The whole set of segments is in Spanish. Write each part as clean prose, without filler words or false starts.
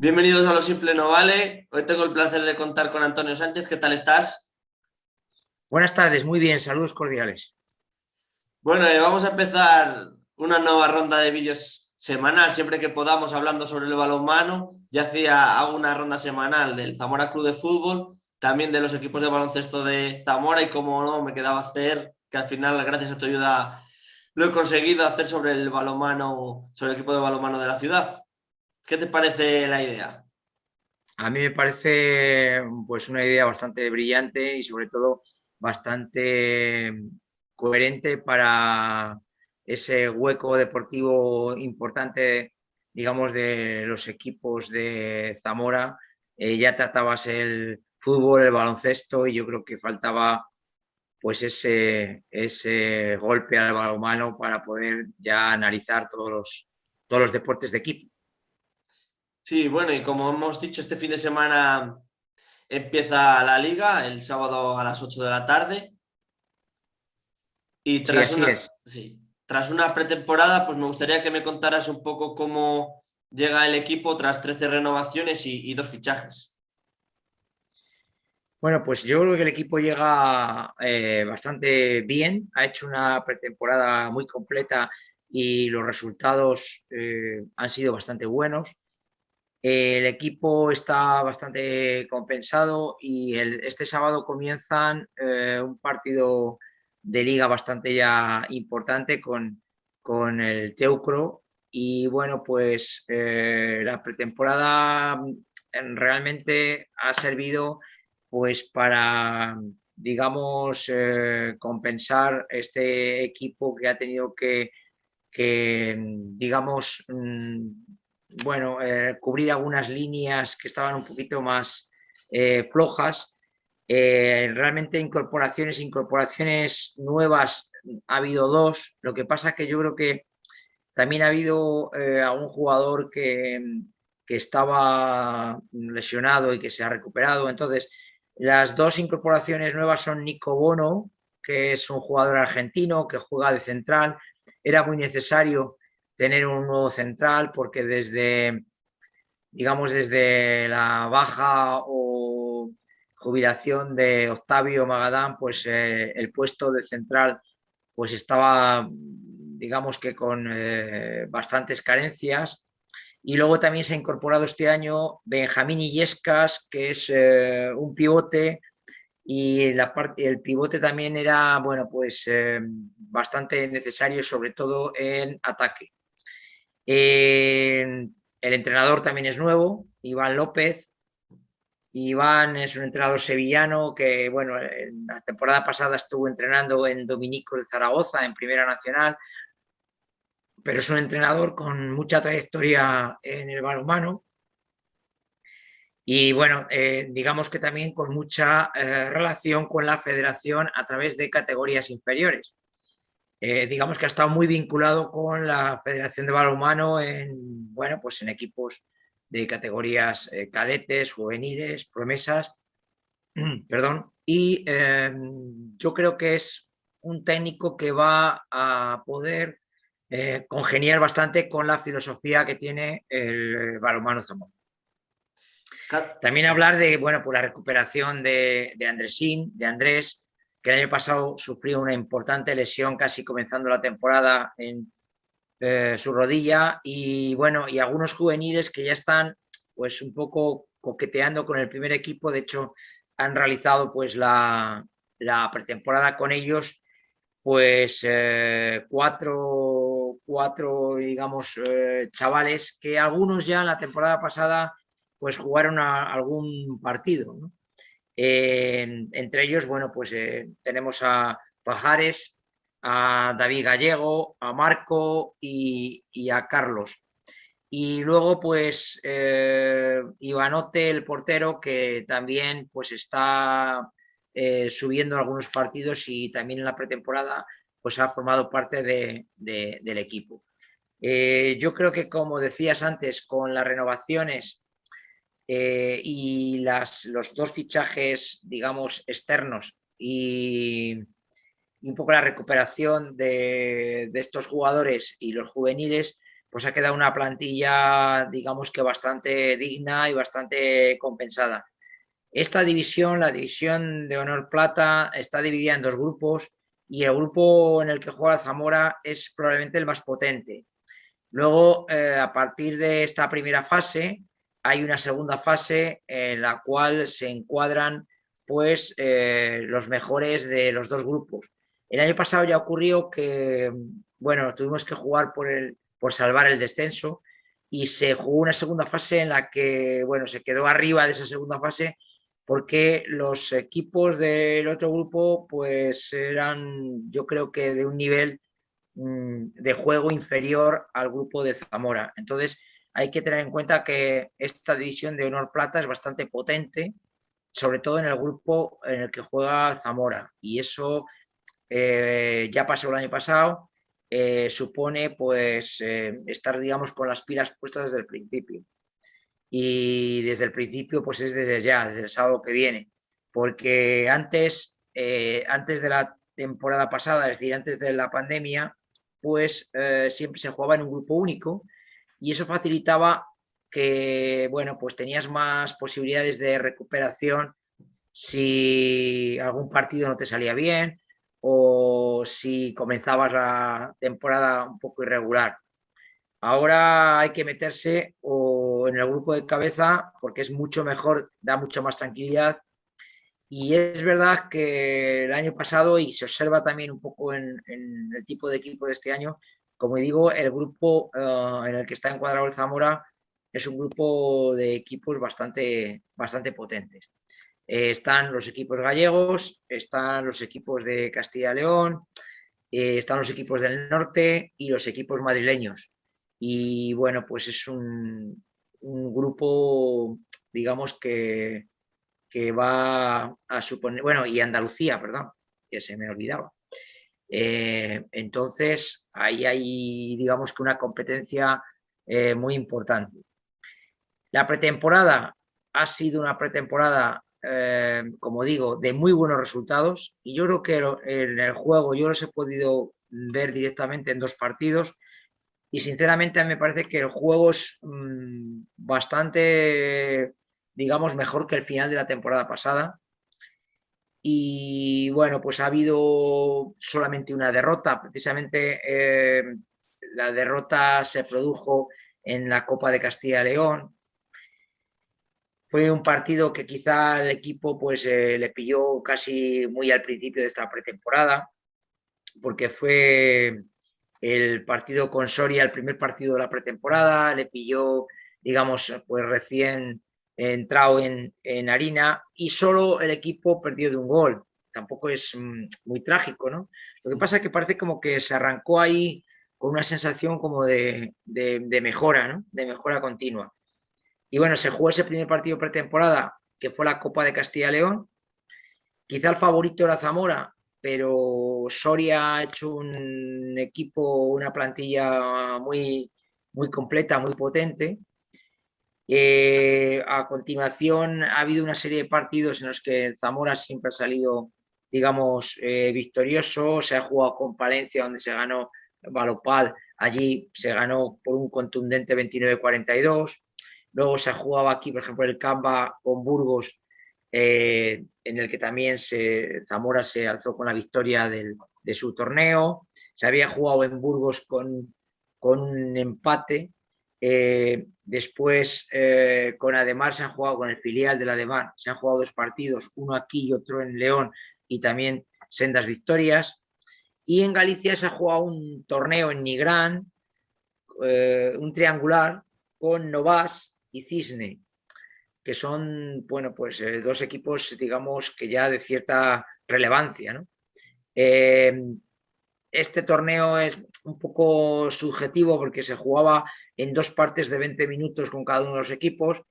Bienvenidos a Lo Simple No Vale. Hoy tengo el placer de contar con Antonio Sánchez. ¿Qué tal estás? Buenas tardes, muy bien, saludos cordiales. Bueno, vamos a empezar una nueva ronda de vídeos semanal, siempre que podamos, hablando sobre el balonmano. Ya hago una ronda semanal del Zamora Club de Fútbol, también de los equipos de baloncesto de Zamora y, como no, me quedaba hacer, que al final, gracias a tu ayuda, lo he conseguido hacer sobre el balonmano, sobre el equipo de balonmano de la ciudad. ¿Qué te parece la idea? A mí me parece pues una idea bastante brillante y sobre todo bastante coherente para ese hueco deportivo importante, digamos, de los equipos de Zamora. Ya tratabas el fútbol, el baloncesto y yo creo que faltaba pues ese golpe al balonmano para poder ya analizar todos los deportes de equipo. Sí, bueno, y como hemos dicho, este fin de semana empieza la liga el sábado a las 8 de la tarde y Sí, así es. tras una pretemporada, pues me gustaría que me contaras un poco cómo llega el equipo tras 13 renovaciones y dos fichajes. Bueno, pues yo creo que el equipo llega bastante bien, ha hecho una pretemporada muy completa y los resultados han sido bastante buenos. El equipo está bastante compensado y este sábado comienzan un partido de liga bastante ya importante con el Teucro y bueno, pues la pretemporada realmente ha servido pues para, digamos, compensar este equipo que ha tenido que digamos, bueno, cubrir algunas líneas que estaban un poquito más flojas. Realmente incorporaciones nuevas ha habido dos. Lo que pasa es que yo creo que también ha habido algún jugador que estaba lesionado y que se ha recuperado. Entonces, las dos incorporaciones nuevas son Nico Bono, que es un jugador argentino que juega de central. Era muy necesario tener un nuevo central porque digamos, desde la baja o jubilación de Octavio Magadán, pues el puesto de central pues estaba, digamos que con bastantes carencias. Y luego también se ha incorporado este año Benjamín Illescas, que es un pivote, y el pivote también era, bueno, pues bastante necesario, sobre todo en ataque. El entrenador también es nuevo, Iván López. Iván es un entrenador sevillano que, bueno, en la temporada pasada estuvo entrenando en Dominicos de Zaragoza, en Primera Nacional, pero es un entrenador con mucha trayectoria en el balonmano y, bueno, digamos que también con mucha relación con la federación a través de categorías inferiores. Digamos que ha estado muy vinculado con la Federación de Balonmano en, bueno, pues en equipos de categorías cadetes, juveniles, promesas, perdón, y yo creo que es un técnico que va a poder congeniar bastante con la filosofía que tiene el balonmano Zamora. También Sí. hablar de, bueno, pues la recuperación de Andresín, de Andrés, que el año pasado sufrió una importante lesión casi comenzando la temporada en su rodilla y, bueno, y algunos juveniles que ya están pues un poco coqueteando con el primer equipo. De hecho, han realizado pues la pretemporada con ellos pues cuatro, digamos, chavales que algunos ya en la temporada pasada pues jugaron algún partido, ¿no? Entre ellos, bueno, pues tenemos a Pajares, a David Gallego, a Marco y a Carlos. Y luego, pues, Ivanote, el portero, que también pues está subiendo algunos partidos y también en la pretemporada pues ha formado parte del equipo. Yo creo que, como decías antes, con las renovaciones y los dos fichajes, digamos, externos y un poco la recuperación de estos jugadores y los juveniles, pues ha quedado una plantilla, digamos que bastante digna y bastante compensada. Esta división, la división de honor plata, está dividida en dos grupos y el grupo en el que juega Zamora es probablemente el más potente. Luego, a partir de esta primera fase, hay una segunda fase en la cual se encuadran pues los mejores de los dos grupos. El año pasado ya ocurrió que, bueno, tuvimos que jugar por salvar el descenso y se jugó una segunda fase en la que, bueno, se quedó arriba de esa segunda fase porque los equipos del otro grupo pues eran, yo creo que de un nivel de juego inferior al grupo de Zamora. Entonces hay que tener en cuenta que esta división de honor plata es bastante potente, sobre todo en el grupo en el que juega Zamora. Y eso ya pasó el año pasado, supone pues estar, digamos, con las pilas puestas desde el principio. Y desde el principio, pues es desde ya, desde el sábado que viene. Porque antes de la temporada pasada, es decir, antes de la pandemia, pues siempre se jugaba en un grupo único y eso facilitaba que, bueno, pues tenías más posibilidades de recuperación si algún partido no te salía bien o si comenzabas la temporada un poco irregular. Ahora hay que meterse o en el grupo de cabeza porque es mucho mejor, da mucha más tranquilidad. Y es verdad que el año pasado, y se observa también un poco en el tipo de equipo de este año, como digo, el grupo en el que está encuadrado el Zamora es un grupo de equipos bastante potentes. Están los equipos gallegos, están los equipos de Castilla y León, están los equipos del norte y los equipos madrileños. Y bueno, pues es un grupo, digamos, que va a suponer, bueno, y Andalucía, perdón, que se me olvidaba. Entonces, ahí hay, digamos que una competencia muy importante. La pretemporada ha sido una pretemporada, como digo, de muy buenos resultados y yo creo que en el juego yo los he podido ver directamente en dos partidos y sinceramente a mí me parece que el juego es bastante, digamos, mejor que el final de la temporada pasada. Y bueno, pues ha habido solamente una derrota, precisamente la derrota se produjo en la Copa de Castilla y León. Fue un partido que quizá el equipo pues le pilló casi muy al principio de esta pretemporada, porque fue el partido con Soria, el primer partido de la pretemporada, le pilló, digamos, pues recién entrado en harina y solo el equipo perdió de un gol. Tampoco es muy trágico, ¿no? Lo que pasa es que parece como que se arrancó ahí con una sensación como de mejora, ¿no? De mejora continua. Y bueno, se jugó ese primer partido pretemporada, que fue la Copa de Castilla y León. Quizá el favorito era Zamora, pero Soria ha hecho un equipo, una plantilla muy completa, muy potente. A continuación ha habido una serie de partidos en los que Zamora siempre ha salido, digamos, victorioso. Se ha jugado con Palencia, donde se ganó Valopal. Allí se ganó por un contundente 29-42. Luego se ha jugado aquí, por ejemplo, el Camba con Burgos, en el que también Zamora se alzó con la victoria de su torneo. Se había jugado en Burgos con un empate. Después con Ademar se han jugado con el filial del Ademar, se han jugado dos partidos, uno aquí y otro en León, y también sendas victorias. Y en Galicia se ha jugado un torneo en Nigrán, un triangular con Novas y Cisne, que son, bueno, pues dos equipos, digamos, que ya de cierta relevancia, ¿no? Este torneo es un poco subjetivo porque se jugaba en dos partes de 20 minutos con cada uno de los equipos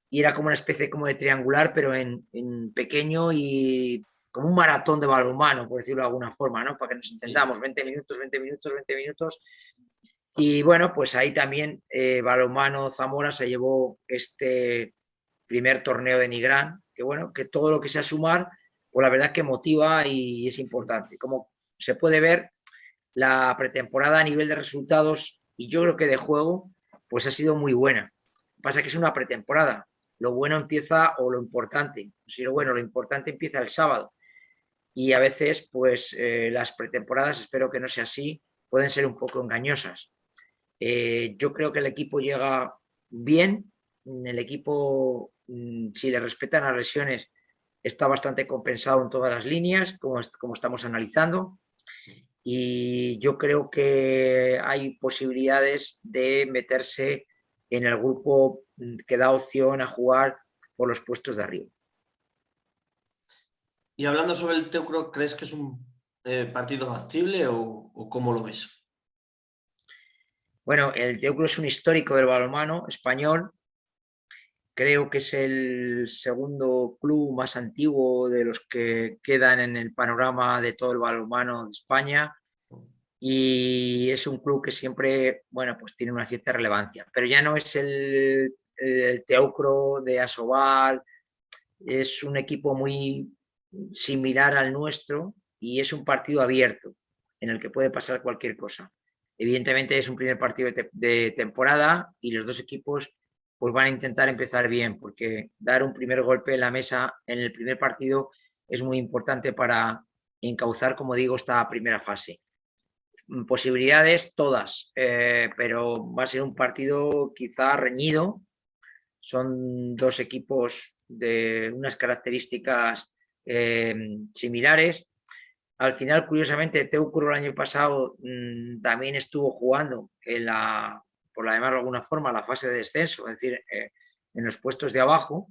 y era como una especie como de triangular, pero en pequeño y como un maratón de balonmano, por decirlo de alguna forma, ¿no? Para que nos entendamos, 20 minutos, 20 minutos, 20 minutos. Y bueno, pues ahí también Balonmano Zamora se llevó este primer torneo de Nigrán, que bueno, que todo lo que sea sumar, pues la verdad es que motiva y es importante. Como se puede ver, la pretemporada a nivel de resultados y yo creo que de juego pues ha sido muy buena. Pasa que es una pretemporada. Lo bueno empieza, o lo importante, si lo bueno, lo importante empieza el sábado. Y a veces, pues las pretemporadas, espero que no sea así, pueden ser un poco engañosas. Yo creo que el equipo llega bien. El equipo, si le respetan las lesiones, está bastante compensado en todas las líneas, como estamos analizando. Y yo creo que hay posibilidades de meterse en el grupo que da opción a jugar por los puestos de arriba. Y hablando sobre el Teucro, ¿crees que es un partido factible o cómo lo ves? Bueno, el Teucro es un histórico del balonmano español. Creo que es el segundo club más antiguo de los que quedan en el panorama de todo el balonmano de España, y es un club que siempre, bueno, pues tiene una cierta relevancia, pero ya no es el Teucro de Asobal. Es un equipo muy similar al nuestro y es un partido abierto en el que puede pasar cualquier cosa. Evidentemente es un primer partido de temporada y los dos equipos pues van a intentar empezar bien, porque dar un primer golpe en la mesa en el primer partido es muy importante para encauzar, como digo, esta primera fase. Posibilidades todas, pero va a ser un partido quizá reñido. Son dos equipos de unas características similares. Al final, curiosamente, Teucro el año pasado también estuvo jugando por la llamarlo de alguna forma, la fase de descenso, es decir, en los puestos de abajo,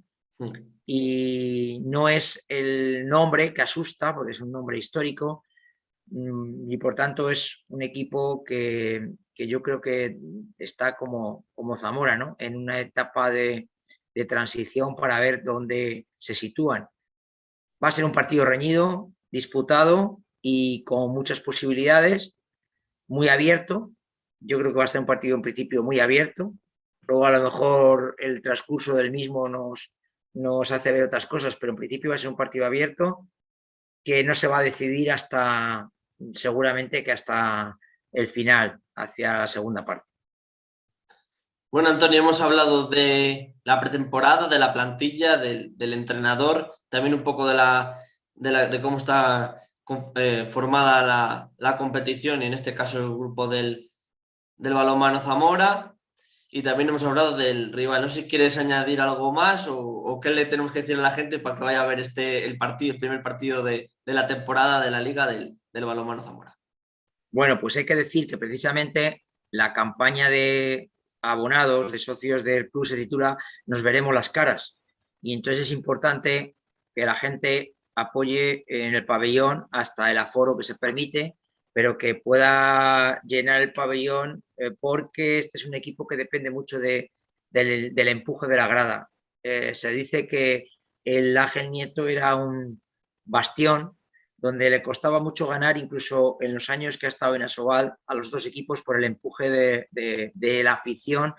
y no es el nombre que asusta, porque es un nombre histórico, y por tanto es un equipo que yo creo que está como Zamora, ¿no? En una etapa de transición para ver dónde se sitúan. Va a ser un partido reñido, disputado y con muchas posibilidades, muy abierto. Yo creo que va a ser un partido en principio muy abierto. Luego a lo mejor el transcurso del mismo nos hace ver otras cosas, pero en principio va a ser un partido abierto que no se va a decidir hasta, seguramente que hasta el final, hacia la segunda parte. Bueno, Antonio, hemos hablado de la pretemporada, de la plantilla, del entrenador, también un poco de cómo está formada la competición y en este caso el grupo del balonmano Zamora. Y también hemos hablado del rival. No sé si quieres añadir algo más o qué le tenemos que decir a la gente para que vaya a ver el primer partido de la temporada de la Liga del balonmano Zamora. Bueno, pues hay que decir que precisamente la campaña de abonados, de socios del club se titula Nos veremos las caras. Y entonces es importante que la gente apoye en el pabellón hasta el aforo que se permite, pero que pueda llenar el pabellón, porque este es un equipo que depende mucho del empuje de la grada. Se dice que el Ángel Nieto era un bastión donde le costaba mucho ganar, incluso en los años que ha estado en Asobal, a los dos equipos por el empuje de la afición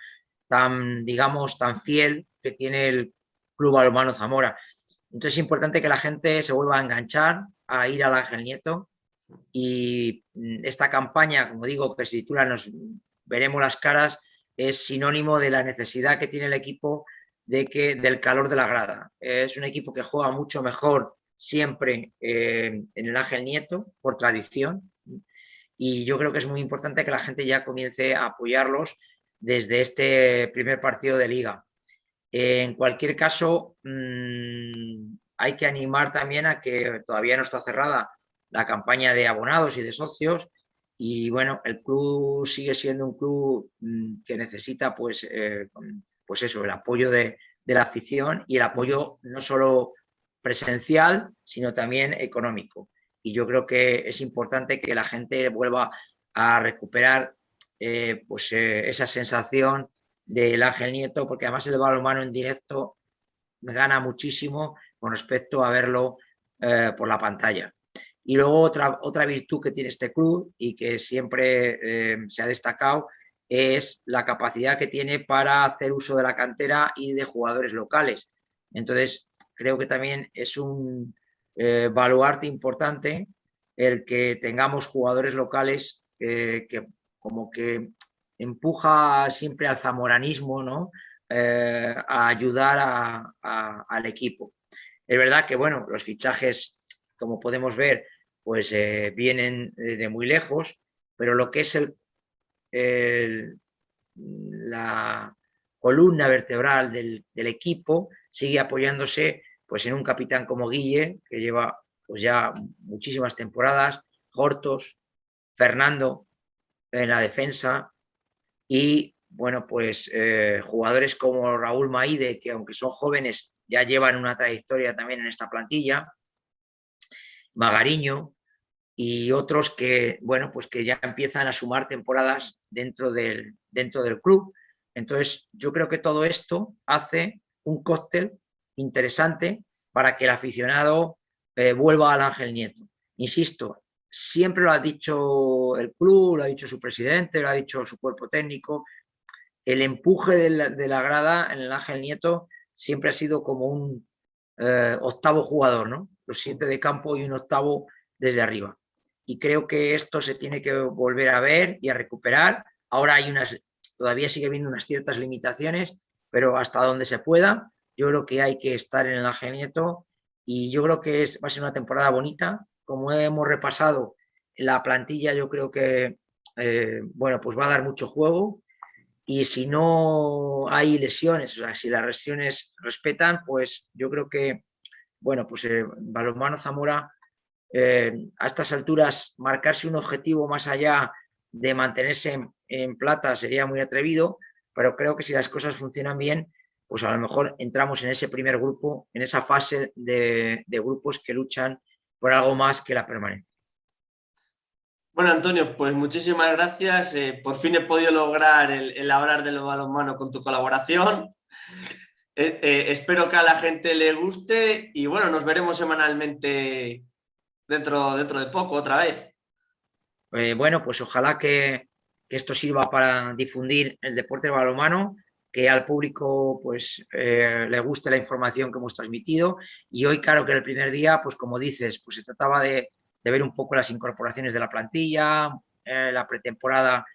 tan, digamos, tan fiel que tiene el Club Balonmano Zamora. Entonces es importante que la gente se vuelva a enganchar, a ir al Ángel Nieto, y esta campaña, como digo, que se titula Nos veremos las caras, es sinónimo de la necesidad que tiene el equipo del calor de la grada. Es un equipo que juega mucho mejor siempre en el Ángel Nieto, por tradición, y yo creo que es muy importante que la gente ya comience a apoyarlos desde este primer partido de liga. En cualquier caso, hay que animar también a que todavía no está cerrada la campaña de abonados y de socios, y bueno, el club sigue siendo un club que necesita pues eso, el apoyo de la afición y el apoyo no solo presencial, sino también económico. Y yo creo que es importante que la gente vuelva a recuperar esa sensación del Ángel Nieto, porque además el balonmano en directo gana muchísimo con respecto a verlo por la pantalla. Y luego otra virtud que tiene este club y que siempre se ha destacado es la capacidad que tiene para hacer uso de la cantera y de jugadores locales. Entonces, creo que también es un baluarte importante el que tengamos jugadores locales que como que empuja siempre al zamoranismo, ¿no? A ayudar al equipo. Es verdad que, bueno, los fichajes, como podemos ver, pues vienen de muy lejos, pero lo que es la columna vertebral del equipo sigue apoyándose pues, en un capitán como Guille, que lleva pues, ya muchísimas temporadas, Hortos, Fernando en la defensa y, bueno, pues jugadores como Raúl Maide, que aunque son jóvenes, ya llevan una trayectoria también en esta plantilla, Magariño y otros que, bueno, pues que ya empiezan a sumar temporadas dentro del club. Entonces, yo creo que todo esto hace un cóctel interesante para que el aficionado vuelva al Ángel Nieto. Insisto, siempre lo ha dicho el club, lo ha dicho su presidente, lo ha dicho su cuerpo técnico. El empuje de la grada en el Ángel Nieto siempre ha sido como un octavo jugador, ¿no? Los 7 de campo y un octavo desde arriba. Y creo que esto se tiene que volver a ver y a recuperar. Ahora todavía sigue habiendo unas ciertas limitaciones, pero hasta donde se pueda, yo creo que hay que estar en el Ángel Nieto y yo creo que va a ser una temporada bonita. Como hemos repasado la plantilla, yo creo que bueno, pues va a dar mucho juego y si no hay lesiones, o sea, si las lesiones respetan, pues yo creo que, bueno, pues Balonmano Zamora a estas alturas marcarse un objetivo más allá de mantenerse en plata sería muy atrevido, pero creo que si las cosas funcionan bien, pues a lo mejor entramos en ese primer grupo, en esa fase de grupos que luchan por algo más que la permanencia. Bueno, Antonio, pues muchísimas gracias. Por fin he podido lograr el hablar del balonmano con tu colaboración. Espero que a la gente le guste y bueno, nos veremos semanalmente dentro de poco otra vez. Bueno, pues ojalá que esto sirva para difundir el deporte del balonmano, que al público pues le guste la información que hemos transmitido y hoy claro que el primer día, pues como dices, pues se trataba de ver un poco las incorporaciones de la plantilla, la pretemporada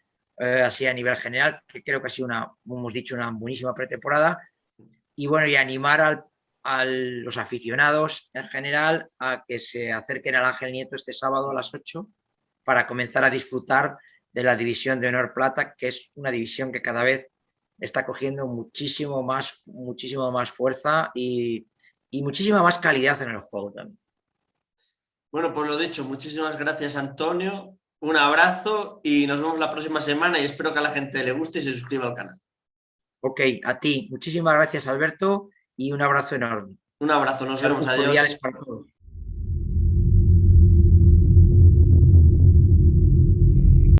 así a nivel general, que creo que ha sido como hemos dicho, una buenísima pretemporada y bueno, y animar a los aficionados en general a que se acerquen al Ángel Nieto este sábado a las 8 para comenzar a disfrutar de la división de honor plata, que es una división que cada vez está cogiendo muchísimo más fuerza y muchísima más calidad en el juego también. Bueno, pues lo dicho, muchísimas gracias, Antonio. Un abrazo y nos vemos la próxima semana y espero que a la gente le guste y se suscriba al canal. Ok, a ti. Muchísimas gracias, Alberto, y un abrazo enorme. Un abrazo, nos vemos, Saludos cordiales adiós. para todos.